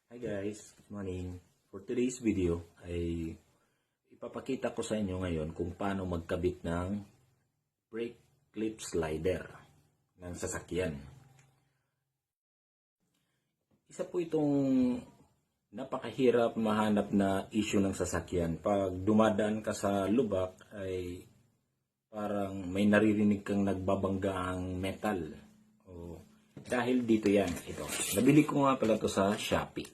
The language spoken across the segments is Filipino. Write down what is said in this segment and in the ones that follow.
Hi guys, good morning. For today's video ay ipapakita ko sa inyo ngayon kung paano magkabit ng brake clip slider ng sasakyan. Isa po itong napakahirap mahanap na issue ng sasakyan. Pag dumadaan ka sa lubak ay parang may naririnig kang nagbabanggaang metal. Dahil dito yan, ito. Nabili ko nga pala to sa Shopee.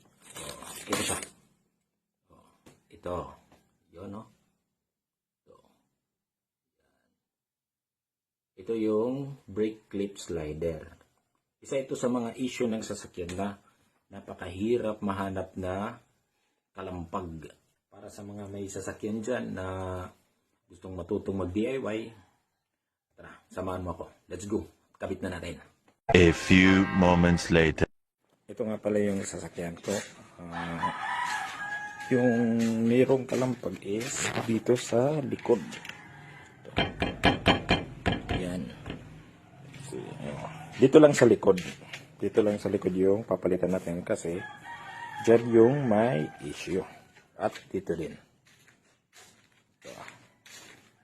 Ito siya. Ito. Yun, no? Ito yung brake clip slider. Isa ito sa mga issue ng sasakyan na napakahirap mahanap na kalampag. Para sa mga may sasakyan dyan na gustong matutong mag-DIY, tara, samahan mo ako. Let's go. Kabit na natin. A few moments later. Ito nga pala yung sasakyan ko. Yung mayroong kalampag is dito sa likod. Yan. Dito lang sa likod. Dito lang sa likod yung papalitan natin kasi dyan yung may issue. At dito din.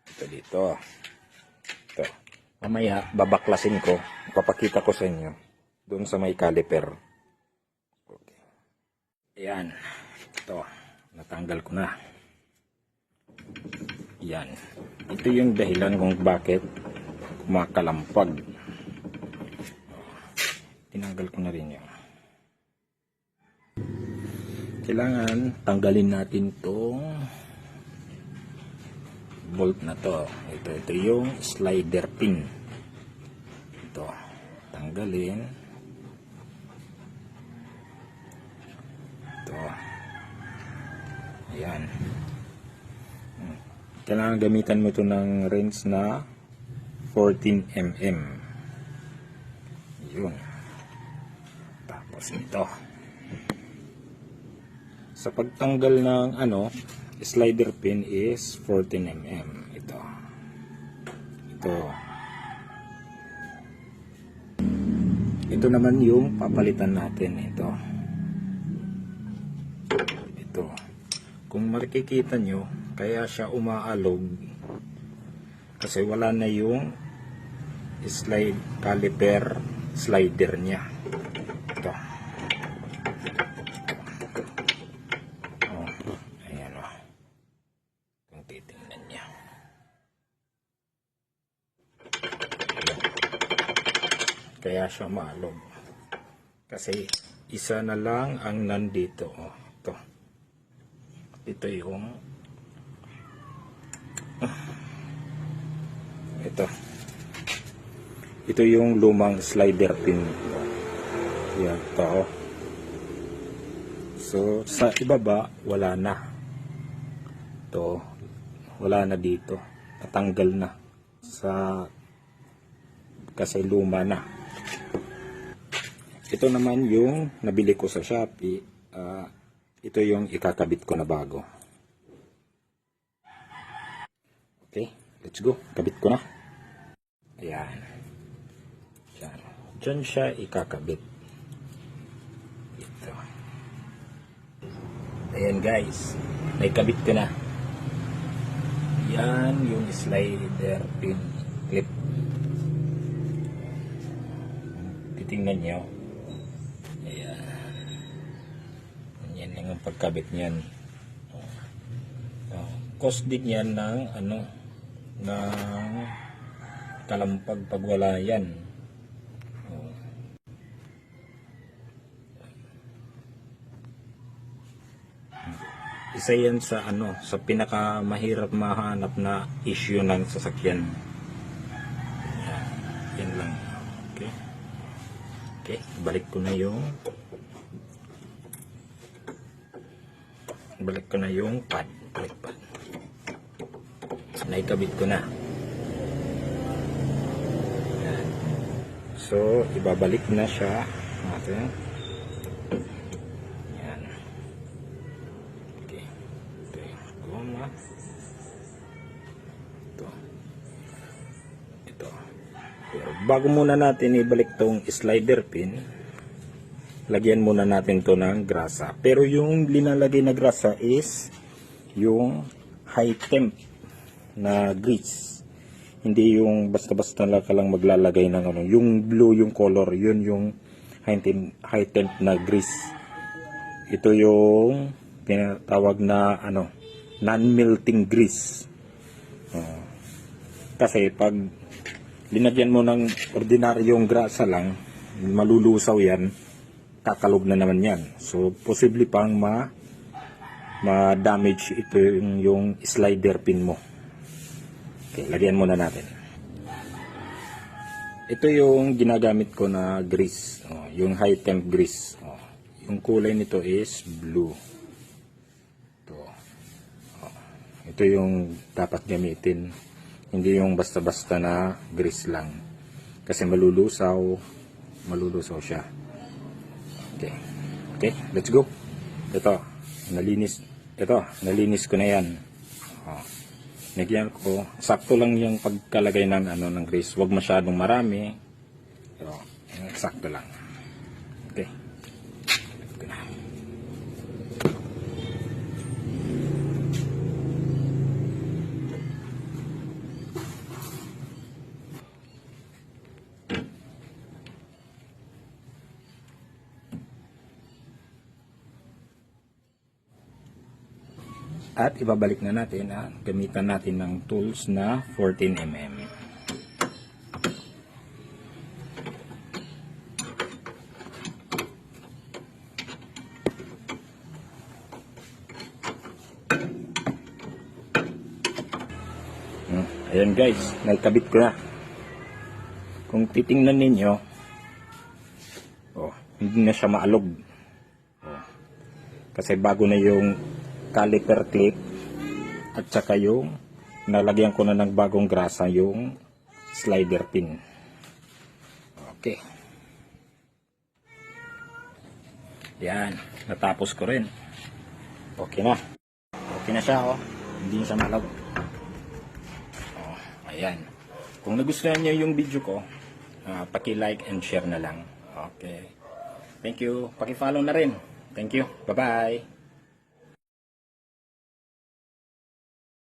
Ito dito. Ito. Mamaya babaklasin ko. Papakita ko sa inyo. Doon sa may caliper. Okay. Ayan. Ito. Natanggal ko na. Yan. Ito yung dahilan kung bakit kumakalampag. Tinanggal ko na rin yan. Kailangan tanggalin natin tong bolt na to. Ito yung slider pin. Ito. Tanggalin. Ito. Ayan. Kailangan gamitan mo ito ng wrench na 14mm. Yun. Tapos ito. Sa pagtanggal ng slider pin is 14mm. Ito. Ito. Ito naman yung papalitan natin. Ito. Ito. Kung makikita nyo, kaya siya umaalog kasi wala na yung caliper slider niya. Ito. Ayan o. Kung titingnan niya. Kaya siya umaalog. Kasi isa na lang ang nandito. Ito. Ito yung ito yung lumang slider pin. Yan, ito. So sa ibaba wala na. Ito wala na dito. Natanggal na kasi luma na. Ito naman yung nabili ko sa Shopee. Ito yung ikakabit ko na bago. Okay, let's go. Kabit ko na. Ayan. Ayan. Diyan siya ikakabit. Ito. Ayan guys. Naikabit ko na. Yan yung slider pin clip. Titingnan nyo. Ayan. Yan yung pagkabit niyan. Cost din yan ng ng kalampag pag wala yan. Isa yan sa sa pinakamahirap mahanap na issue ng sasakyan. Yan lang. Okay. Okay, balik ko na yung pad. Brake pad. Naikabit ko na. Yan. So, ibabalik na siya natin. Yan. Okay. Ito yung goma. Ito. Pero bago muna natin ibalik tong slider pin, lagyan muna natin to ng grasa. Pero yung linalagay na grasa is yung high temp na grease. Hindi yung basta-basta lang ka lang maglalagay ng ano. Yung blue yung color, yun yung high temp na grease. Ito yung tinatawag na ano, non-melting grease. Kasi pag linagyan mo ng ordinaryong grasa lang, malulusaw yan, kakalog na naman yan. So, posible pang ma-damage ito yung slider pin mo. Okay, lagyan muna natin. Ito yung ginagamit ko na grease, yung high temp grease. Yung kulay nito is blue. Ito yung dapat gamitin. Hindi yung basta-basta na grease lang. Kasi malulusaw siya. Okay. Okay, let's go. Ito, nalinis ko na yan. Nagyan ko, sakto lang yung pagkalagay ng ng grease. Huwag masyadong marami. Ito, sakto lang. Okay. Ito na. At ibabalik na natin gamitan natin ng tools na 14mm. Ayan guys, naikabit ko na. Kung titingnan ninyo, hindi na siya maalog. Kasi bago na yung caliper clip at saka yung nalagyan ko na ng bagong grasa yung slider pin. Okay. Yan, natapos ko rin. Okay na. Okay na siya Hindi siya malog. Ayan. Kung nagustuhan niyo yung video ko, paki-like and share na lang. Okay. Thank you. Paki-follow na rin. Thank you. Bye-bye.